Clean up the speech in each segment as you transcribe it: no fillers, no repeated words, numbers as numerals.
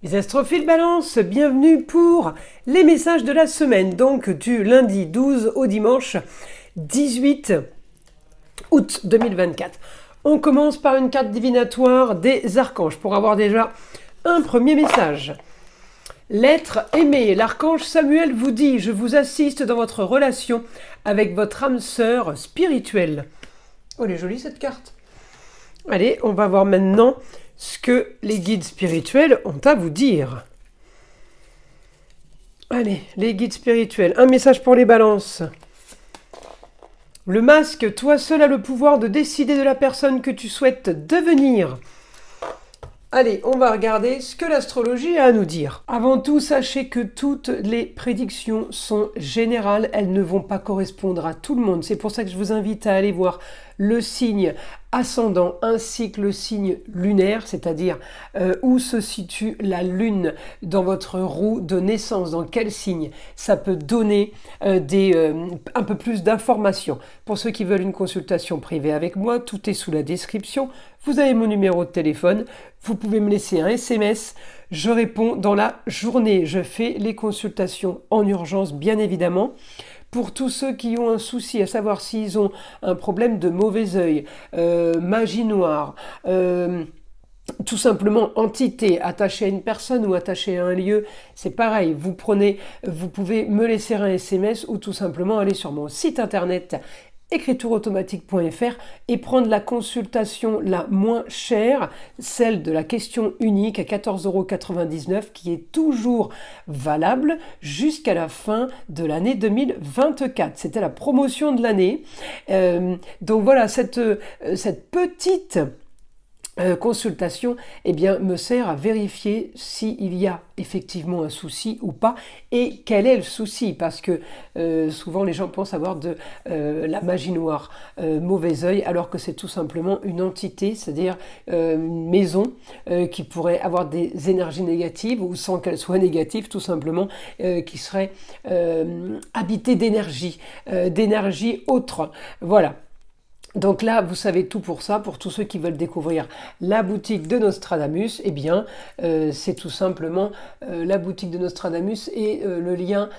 Les astrophiles Balance, bienvenue pour les messages de la semaine, donc du lundi 12 au dimanche 18 août 2024. On commence par une carte divinatoire des archanges pour avoir déjà un premier message. L'être aimé, l'archange Samuel vous dit « Je vous assiste dans votre relation avec votre âme sœur spirituelle ». Oh, elle est jolie cette carte. Allez, on va voir maintenant ce que les guides spirituels ont à vous dire. Allez, les guides spirituels, un message pour les balances. Le masque, toi seul as le pouvoir de décider de la personne que tu souhaites devenir. Allez, on va regarder ce que l'astrologie a à nous dire. Avant tout, sachez que toutes les prédictions sont générales, elles ne vont pas correspondre à tout le monde. C'est pour ça que je vous invite à aller voir le signe ascendant ainsi que le signe lunaire, c'est-à-dire où se situe la lune dans votre roue de naissance, dans quel signe. Ça peut donner un peu plus d'informations. Pour ceux qui veulent une consultation privée avec moi, tout est sous la description. Vous avez mon numéro de téléphone, vous pouvez me laisser un SMS, je réponds dans la journée. Je fais les consultations en urgence, bien évidemment. Pour tous ceux qui ont un souci, à savoir s'ils ont un problème de mauvais œil, magie noire, tout simplement entité attachée à une personne ou attachée à un lieu, c'est pareil, vous pouvez me laisser un SMS ou tout simplement aller sur mon site internet écritureautomatique.fr et prendre la consultation la moins chère, celle de la question unique à 14,99 € qui est toujours valable jusqu'à la fin de l'année 2024. C'était la promotion de l'année. Donc voilà, cette petite consultation me sert à vérifier s'il y a effectivement un souci ou pas et quel est le souci, parce que souvent les gens pensent avoir de la magie noire, mauvais œil, alors que c'est tout simplement une entité, c'est-à-dire une maison qui pourrait avoir des énergies négatives ou sans qu'elles soient négatives, tout simplement qui serait habitée d'énergie autre. Voilà. Donc là, vous savez tout pour ça. Pour tous ceux qui veulent découvrir la boutique de Nostradamus, c'est tout simplement la boutique de Nostradamus et le lien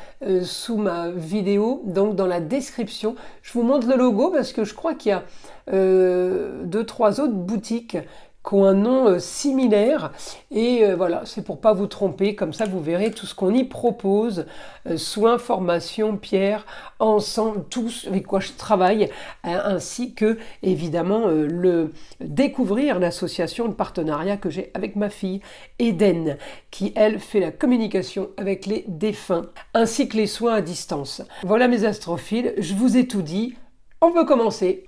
sous ma vidéo, donc dans la description. Je vous montre le logo parce que je crois qu'il y a 2-3 autres boutiques qui ont un nom similaire et voilà, c'est pour pas vous tromper, comme ça vous verrez tout ce qu'on y propose, soins, formations, pierres, ensemble, tout avec quoi je travaille, ainsi que évidemment découvrir l'association, le partenariat que j'ai avec ma fille Eden, qui elle fait la communication avec les défunts, ainsi que les soins à distance. Voilà mes astrophiles, je vous ai tout dit, on peut commencer.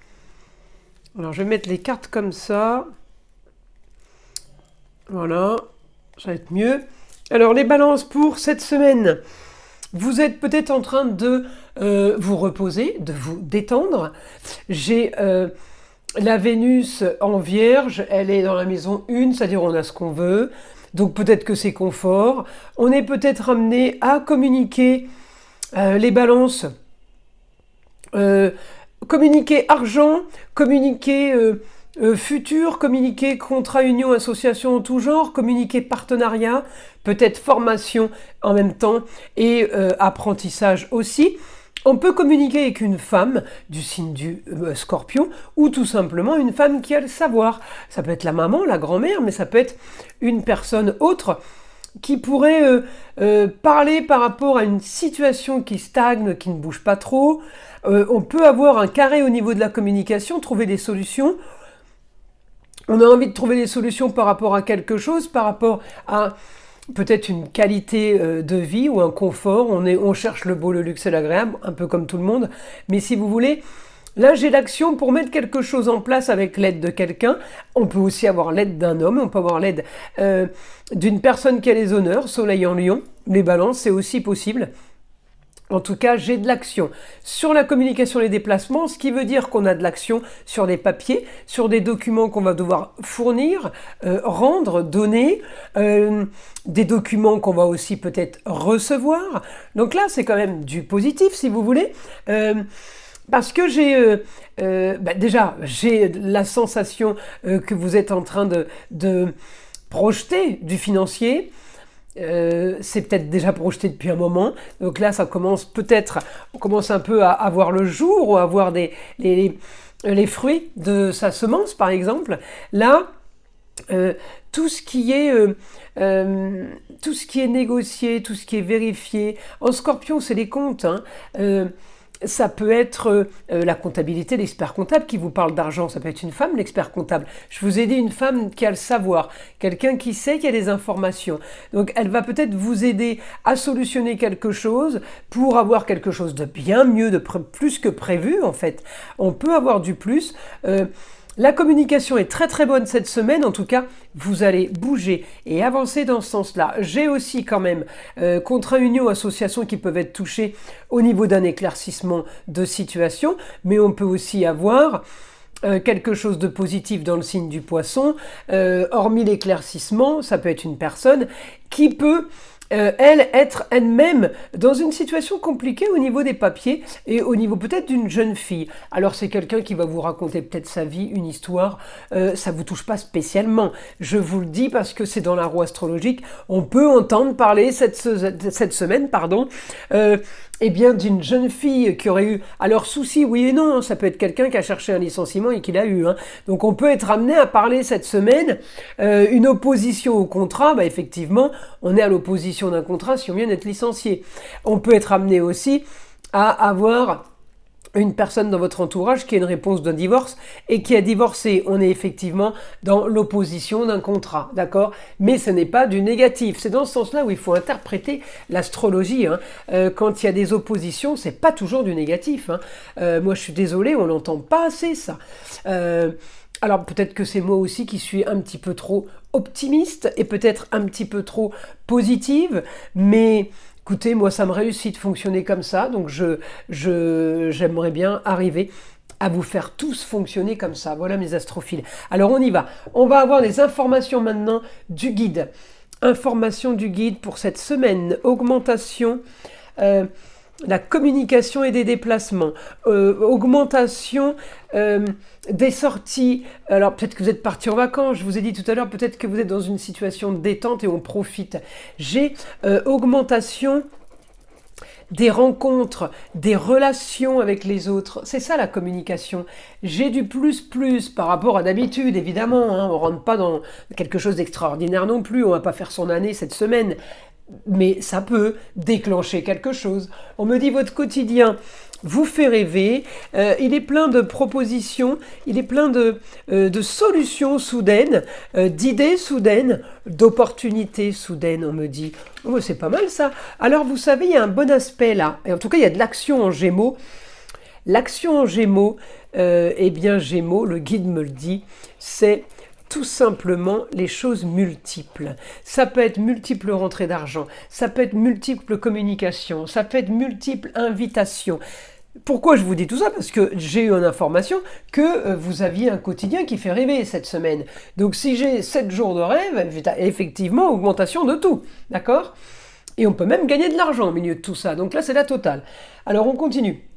Alors je vais mettre les cartes comme ça. Voilà, ça va être mieux. Alors les balances pour cette semaine. Vous êtes peut-être en train de vous reposer, de vous détendre. J'ai la Vénus en Vierge, elle est dans la maison 1, c'est-à-dire on a ce qu'on veut. Donc peut-être que c'est confort. On est peut-être amené à communiquer les balances. Communiquer argent, communiquer futur, communiquer contrat, union, association en tout genre, communiquer partenariat, peut-être formation en même temps et apprentissage aussi. On peut communiquer avec une femme du signe du Scorpion ou tout simplement une femme qui a le savoir. Ça peut être la maman, la grand-mère, mais ça peut être une personne autre qui pourrait parler par rapport à une situation qui stagne, qui ne bouge pas trop. On peut avoir un carré au niveau de la communication, trouver des solutions. On a envie de trouver des solutions par rapport à quelque chose, par rapport à peut-être une qualité de vie ou un confort. On cherche le beau, le luxe et l'agréable, un peu comme tout le monde. Mais si vous voulez, là j'ai l'action pour mettre quelque chose en place avec l'aide de quelqu'un. On peut aussi avoir l'aide d'un homme, on peut avoir l'aide d'une personne qui a les honneurs, soleil en lion. Les balances, c'est aussi possible. En tout cas, j'ai de l'action sur la communication et les déplacements, ce qui veut dire qu'on a de l'action sur des papiers, sur des documents qu'on va devoir fournir, rendre, donner, des documents qu'on va aussi peut-être recevoir. Donc là, c'est quand même du positif, si vous voulez. Parce que j'ai la sensation que vous êtes en train de projeter du financier. c'est peut-être déjà projeté depuis un moment. Donc là, ça commence peut-être, on commence un peu à voir le jour ou à voir les fruits de sa semence, par exemple. Là, tout ce qui est négocié, tout ce qui est vérifié. En Scorpion, c'est les comptes, hein. Ça peut être la comptabilité, l'expert comptable qui vous parle d'argent. Ça peut être une femme, l'expert comptable. Je vous ai dit une femme qui a le savoir, quelqu'un qui sait qu'il y a des informations. Donc elle va peut-être vous aider à solutionner quelque chose pour avoir quelque chose de bien mieux, plus que prévu en fait. On peut avoir du plus. La communication est très très bonne cette semaine, en tout cas, vous allez bouger et avancer dans ce sens-là. J'ai aussi quand même contrat union, associations qui peuvent être touchées au niveau d'un éclaircissement de situation, mais on peut aussi avoir quelque chose de positif dans le signe du poisson, hormis l'éclaircissement, ça peut être une personne qui peut elle être elle-même dans une situation compliquée au niveau des papiers et au niveau peut-être d'une jeune fille. Alors c'est quelqu'un qui va vous raconter peut-être sa vie, une histoire, ça vous touche pas spécialement. Je vous le dis parce que c'est dans la roue astrologique, on peut entendre parler cette semaine, eh bien d'une jeune fille qui aurait eu, alors souci oui et non, hein, ça peut être quelqu'un qui a cherché un licenciement et qui l'a eu, hein. Donc on peut être amené à parler cette semaine, une opposition au contrat, bah effectivement on est à l'opposition d'un contrat si on vient d'être licencié. On peut être amené aussi à avoir une personne dans votre entourage qui a une réponse d'un divorce et qui a divorcé. On est effectivement dans l'opposition d'un contrat, d'accord? Mais ce n'est pas du négatif. C'est dans ce sens-là où il faut interpréter l'astrologie, hein. Quand il y a des oppositions, c'est pas toujours du négatif, hein. Moi, je suis désolée, on n'entend pas assez ça. Alors peut-être que c'est moi aussi qui suis un petit peu trop optimiste et peut-être un petit peu trop positive, mais écoutez, moi ça me réussit de fonctionner comme ça, donc j'aimerais bien arriver à vous faire tous fonctionner comme ça. Voilà mes astrophiles. Alors on y va. On va avoir des informations maintenant du guide. Information du guide pour cette semaine. Augmentation. La communication et des déplacements, augmentation des sorties. Alors peut-être que vous êtes parti en vacances, je vous ai dit tout à l'heure, peut-être que vous êtes dans une situation de détente et on profite. J'ai augmentation des rencontres, des relations avec les autres. C'est ça la communication. J'ai du plus par rapport à d'habitude, évidemment, hein, on ne rentre pas dans quelque chose d'extraordinaire non plus, on ne va pas faire son année cette semaine. Mais ça peut déclencher quelque chose. On me dit votre quotidien vous fait rêver, il est plein de propositions, il est plein de solutions soudaines, d'idées soudaines, d'opportunités soudaines, on me dit. Oh, c'est pas mal ça. Alors vous savez, il y a un bon aspect là, et en tout cas il y a de l'action en Gémeaux. L'action en Gémeaux, eh bien Gémeaux, le guide me le dit, c'est tout simplement les choses multiples. Ça peut être multiples rentrées d'argent, ça peut être multiples communications, ça peut être multiples invitations. Pourquoi je vous dis tout ça? Parce que j'ai eu une information que vous aviez un quotidien qui fait rêver cette semaine. Donc si j'ai 7 jours de rêve, effectivement, augmentation de tout. D'accord? Et on peut même gagner de l'argent au milieu de tout ça. Donc là, c'est la totale. Alors on continue.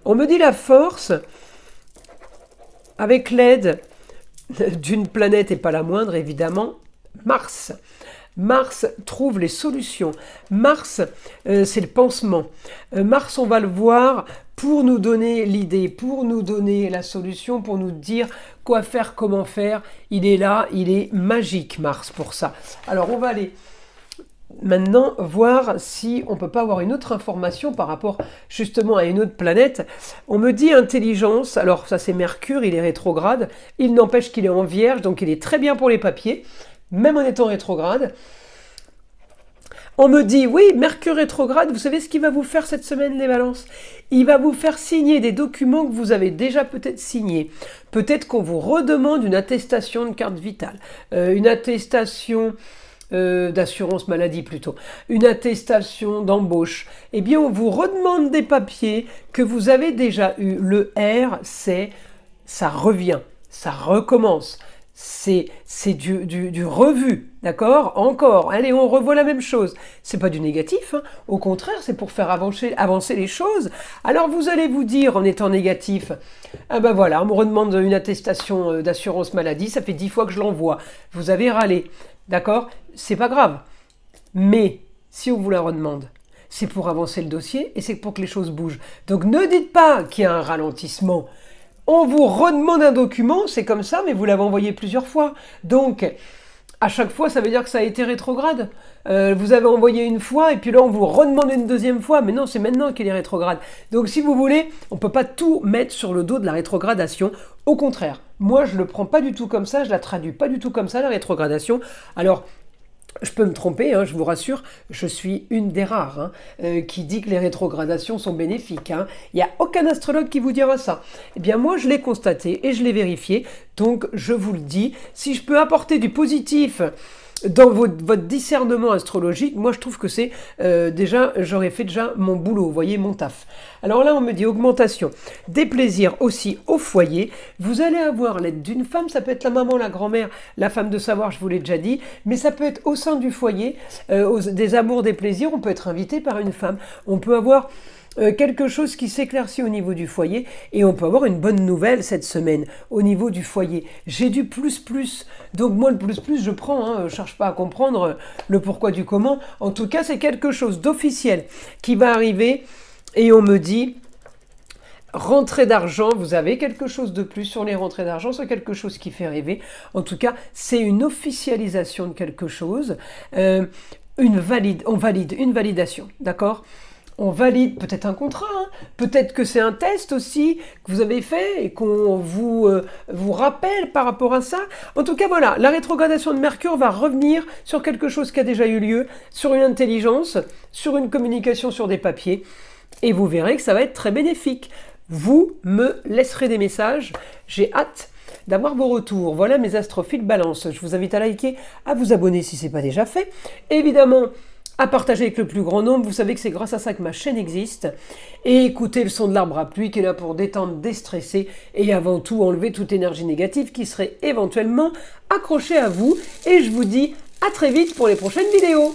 On me dit la force, avec l'aide d'une planète et pas la moindre, évidemment, Mars. Mars trouve les solutions. Mars, c'est le pansement. Mars, on va le voir pour nous donner l'idée, pour nous donner la solution, pour nous dire quoi faire, comment faire. Il est là, il est magique, Mars, pour ça. Alors, on va aller maintenant voir si on ne peut pas avoir une autre information par rapport justement à une autre planète. On me dit intelligence, alors ça c'est Mercure, il est rétrograde, il n'empêche qu'il est en Vierge, donc il est très bien pour les papiers, même en étant rétrograde. On me dit, oui, Mercure rétrograde, vous savez ce qu'il va vous faire cette semaine, les balances? Il va vous faire signer des documents que vous avez déjà peut-être signés. Peut-être qu'on vous redemande une attestation de carte vitale, une attestation d'assurance maladie plutôt, une attestation d'embauche, eh bien on vous redemande des papiers que vous avez déjà eu. Le R, c'est ça revient, ça recommence, c'est du revu, d'accord? Encore, allez, on revoit la même chose. C'est pas du négatif, hein. Au contraire, c'est pour faire avancer les choses. Alors vous allez vous dire en étant négatif, ah ben voilà, on me redemande une attestation d'assurance maladie, ça fait 10 fois que je l'envoie. Vous avez râlé. D'accord? C'est pas grave. Mais si on vous la redemande, c'est pour avancer le dossier et c'est pour que les choses bougent. Donc ne dites pas qu'il y a un ralentissement. On vous redemande un document, c'est comme ça, mais vous l'avez envoyé plusieurs fois. Donc, à chaque fois, ça veut dire que ça a été rétrograde. Vous avez envoyé une fois et puis là, on vous redemande une deuxième fois. Mais non, c'est maintenant qu'il est rétrograde. Donc, si vous voulez, on ne peut pas tout mettre sur le dos de la rétrogradation. Au contraire, moi, je ne le prends pas du tout comme ça. Je la traduis pas du tout comme ça, la rétrogradation. Alors, je peux me tromper, hein, je vous rassure, je suis une des rares qui dit que les rétrogradations sont bénéfiques. Hein. Il n'y a aucun astrologue qui vous dira ça. Eh bien moi, je l'ai constaté et je l'ai vérifié, donc je vous le dis. Si je peux apporter du positif dans votre discernement astrologique, moi je trouve que c'est déjà, j'aurais fait déjà mon boulot, vous voyez, mon taf. Alors là, on me dit augmentation des plaisirs aussi au foyer. Vous allez avoir l'aide d'une femme, ça peut être la maman, la grand-mère, la femme de savoir, je vous l'ai déjà dit, mais ça peut être au sein du foyer, des amours, des plaisirs, on peut être invité par une femme, on peut avoir quelque chose qui s'éclaircit au niveau du foyer et on peut avoir une bonne nouvelle cette semaine au niveau du foyer. J'ai du plus, donc moi le plus je prends, hein, je cherche pas à comprendre le pourquoi du comment. En tout cas, c'est quelque chose d'officiel qui va arriver et on me dit rentrée d'argent, vous avez quelque chose de plus sur les rentrées d'argent, c'est quelque chose qui fait rêver. En tout cas, c'est une officialisation de quelque chose. On valide une validation, d'accord ? On valide peut-être un contrat, hein. Peut-être que c'est un test aussi que vous avez fait et qu'on vous rappelle par rapport à ça. En tout cas, voilà, la rétrogradation de Mercure va revenir sur quelque chose qui a déjà eu lieu, sur une intelligence, sur une communication sur des papiers. Et vous verrez que ça va être très bénéfique. Vous me laisserez des messages. J'ai hâte d'avoir vos retours. Voilà mes astrophiles balance. Je vous invite à liker, à vous abonner si ce n'est pas déjà fait. Évidemment, à partager avec le plus grand nombre. Vous savez que c'est grâce à ça que ma chaîne existe. Et écoutez le son de l'arbre à pluie qui est là pour détendre, déstresser et avant tout enlever toute énergie négative qui serait éventuellement accrochée à vous. Et je vous dis à très vite pour les prochaines vidéos.